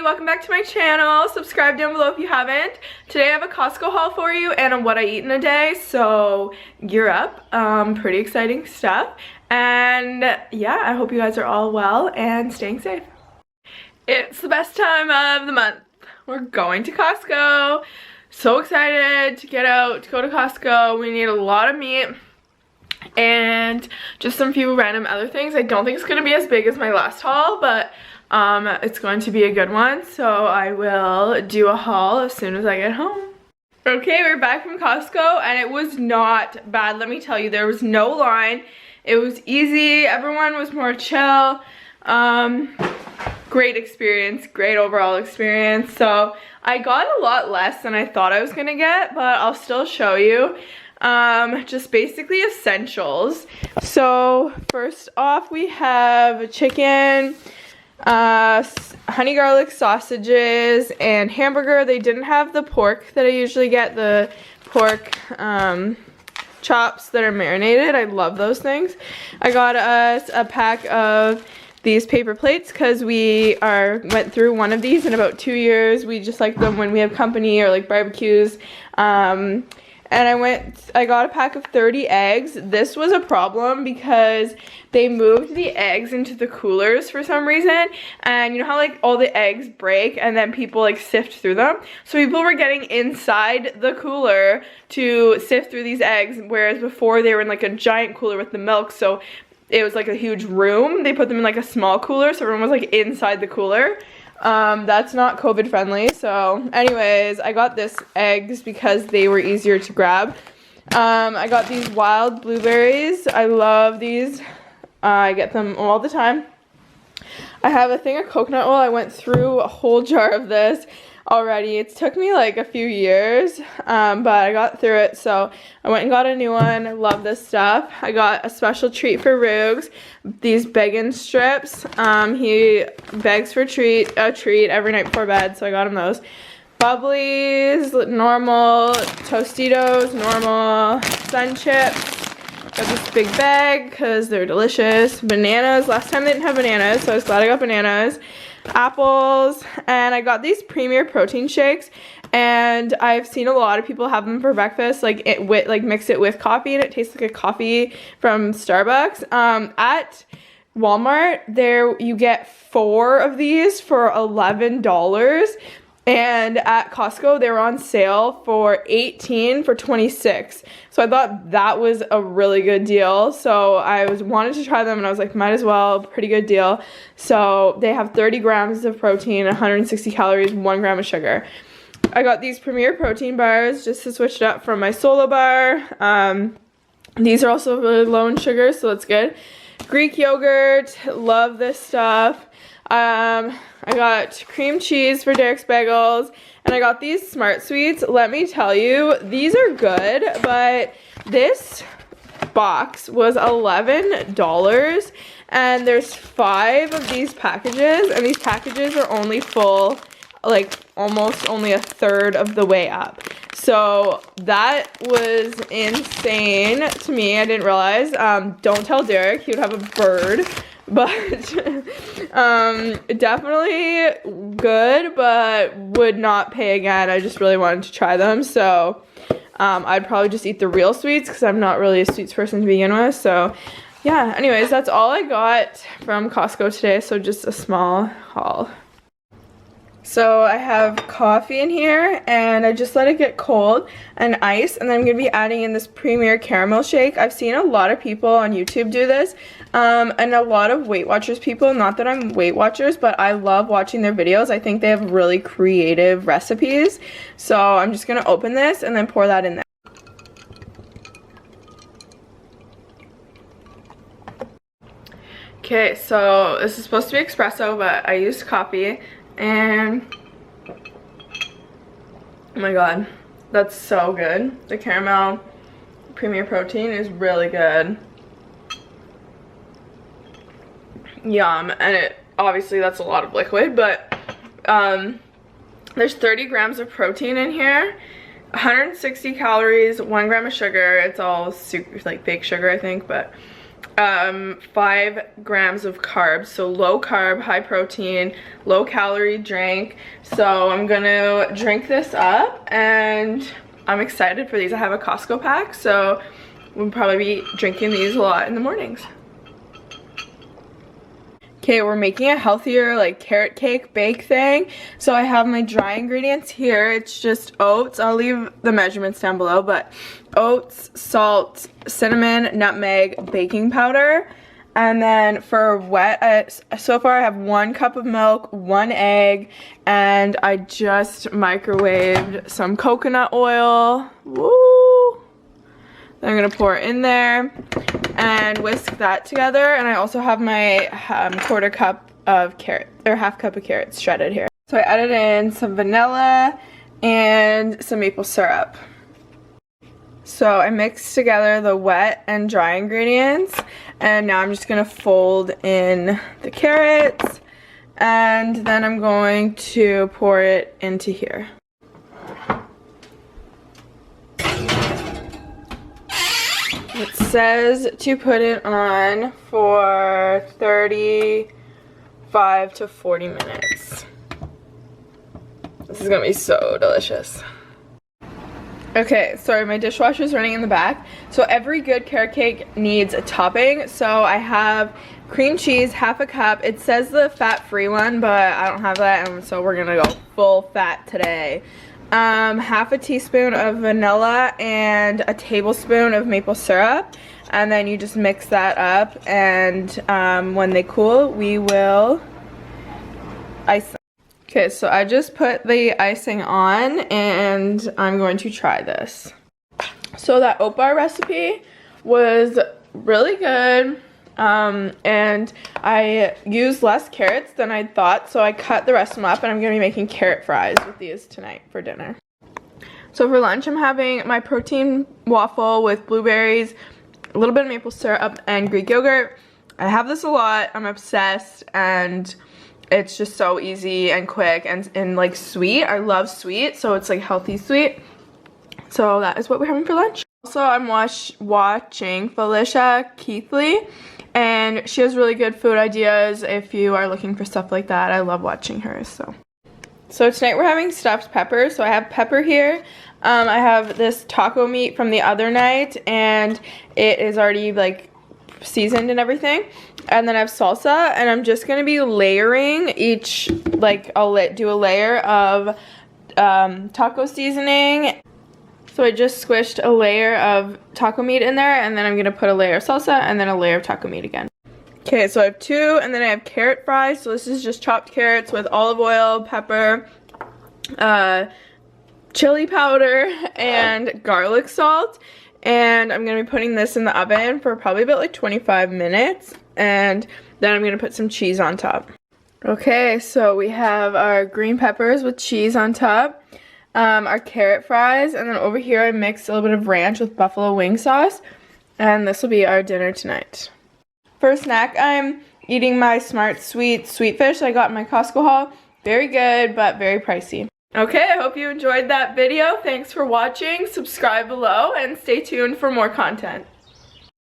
welcome back to my channel. Subscribe down below if you haven't. Today I have a Costco haul for you and what I eat in a day, so gear up. Pretty exciting stuff. And yeah, I hope you guys are all well and staying safe. It's the best time of the month. We're going to Costco. So excited to get out, to go to Costco. We need a lot of meat and just some few random other things. I don't think it's going to be as big as my last haul, but it's going to be a good one, so I will do a haul as soon as I get home. Okay, we're back from Costco and it was not bad, let me tell you. There was no line. It was easy. Everyone was more chill. Great experience, great overall experience. So I got a lot less than I thought I was gonna get, but I'll still show you. Just basically essentials. So first off, we have chicken, honey garlic sausages, and hamburger. They didn't have the pork that I usually get, the pork chops that are marinated. I love those things. I got us a pack of these paper plates because we went through one of these in about 2 years. We just like them when we have company or like barbecues. And I got a pack of 30 eggs. This was a problem because they moved the eggs into the coolers for some reason. And you know how like all the eggs break and then people like sift through them? So people were getting inside the cooler to sift through these eggs, whereas before they were in like a giant cooler with the milk. So it was like a huge room. They put them in like a small cooler, so everyone was like inside the cooler. That's not COVID friendly. So anyways, I got this eggs because they were easier to grab. I got these wild blueberries. I love these. I get them all the time. I have a thing of coconut oil. I went through a whole jar of this already. It took me like a few years, but I got through it, so I went and got a new one. I love this stuff. I got a special treat for Roogs, these bacon strips. He begs for a treat every night before bed, so I got him those. Bubblies, normal. Tostitos, normal. Sun chips. Got this big bag because they're delicious. Bananas. Last time they didn't have bananas, so I was glad I got bananas. Apples, and I got these Premier protein shakes, and I've seen a lot of people have them for breakfast, like mix it with coffee, and it tastes like a coffee from Starbucks. At Walmart, there you get 4 of these for $11, and at Costco they were on sale for 18 for 26. So I thought that was a really good deal. So I wanted to try them and I was like, might as well, pretty good deal. So they have 30 grams of protein, 160 calories, 1 gram of sugar. I got these Premier protein bars just to switch it up from my Solo bar. These are also really low in sugar, so that's good. Greek yogurt, love this stuff. I got cream cheese for Derek's Bagels, and I got these Smart Sweets. Let me tell you, these are good, but this box was $11, and there's 5 of these packages, and these packages are only full, like almost only a third of the way up. So that was insane to me. I didn't realize. Don't tell Derek, he would have a bird. But definitely good, but would not pay again. I just really wanted to try them, so I'd probably just eat the real sweets because I'm not really a sweets person to begin with. So yeah, anyways, that's all I got from Costco today, so just a small haul. So I have coffee in here, and I just let it get cold, and ice, and then I'm going to be adding in this Premier caramel shake. I've seen a lot of people on YouTube do this, and a lot of Weight Watchers people. Not that I'm Weight Watchers, but I love watching their videos. I think they have really creative recipes. So I'm just going to open this and then pour that in there. Okay, so this is supposed to be espresso, but I used coffee. And oh my god, that's so good. The caramel Premier protein is really good. Yum. And it obviously that's a lot of liquid, but there's 30 grams of protein in here, 160 calories, 1 gram of sugar. It's all super like fake sugar, I think, but 5 grams of carbs, so low carb, high protein, low calorie drink. So I'm gonna drink this up and I'm excited for these. I have a Costco pack, so we'll probably be drinking these a lot in the mornings. Okay, we're making a healthier like carrot cake bake thing. So I have my dry ingredients here. It's just oats. I'll leave the measurements down below, but oats, salt, cinnamon, nutmeg, baking powder. And then for wet, so far I have 1 cup of milk, 1 egg, and I just microwaved some coconut oil. Woo! Then I'm gonna pour it in there and whisk that together. And I also have my quarter cup of carrot, or half cup of carrots shredded here. So I added in some vanilla and some maple syrup. So I mixed together the wet and dry ingredients, and now I'm just gonna fold in the carrots, and then I'm going to pour it into here. It says to put it on for 35 to 40 minutes. This is gonna be so delicious. Okay, sorry, my dishwasher's running in the back. So every good carrot cake needs a topping. So I have cream cheese, half a cup. It says the fat-free one, but I don't have that, and so we're gonna go full fat today. Half a teaspoon of vanilla and a tablespoon of maple syrup, and then you just mix that up, and when they cool we will ice them. Okay, so I just put the icing on and I'm going to try this. So that oat bar recipe was really good. And I used less carrots than I thought, so I cut the rest of them up, and I'm gonna be making carrot fries with these tonight for dinner. So for lunch, I'm having my protein waffle with blueberries, a little bit of maple syrup, and Greek yogurt. I have this a lot. I'm obsessed, and it's just so easy and quick and like sweet. I love sweet, so it's like healthy sweet. So that is what we're having for lunch. Also, I'm watching Felicia Keithley, and she has really good food ideas if you are looking for stuff like that. I love watching her. So tonight we're having stuffed pepper. So I have pepper here. I have this taco meat from the other night, and it is already like seasoned and everything. And then I have salsa, and I'm just gonna be layering each, like I'll do a layer of taco seasoning. So I just squished a layer of taco meat in there, and then I'm gonna put a layer of salsa and then a layer of taco meat again. Okay, so I have 2, and then I have carrot fries. So this is just chopped carrots with olive oil, pepper, chili powder, and garlic salt. And I'm gonna be putting this in the oven for probably about like 25 minutes. And then I'm gonna put some cheese on top. Okay, so we have our green peppers with cheese on top. Our carrot fries, and then over here I mixed a little bit of ranch with buffalo wing sauce, and this will be our dinner tonight. For snack, I'm eating my Smart Sweet fish I got in my Costco haul. Very good, but very pricey. Okay, I hope you enjoyed that video. Thanks for watching. Subscribe below and stay tuned for more content.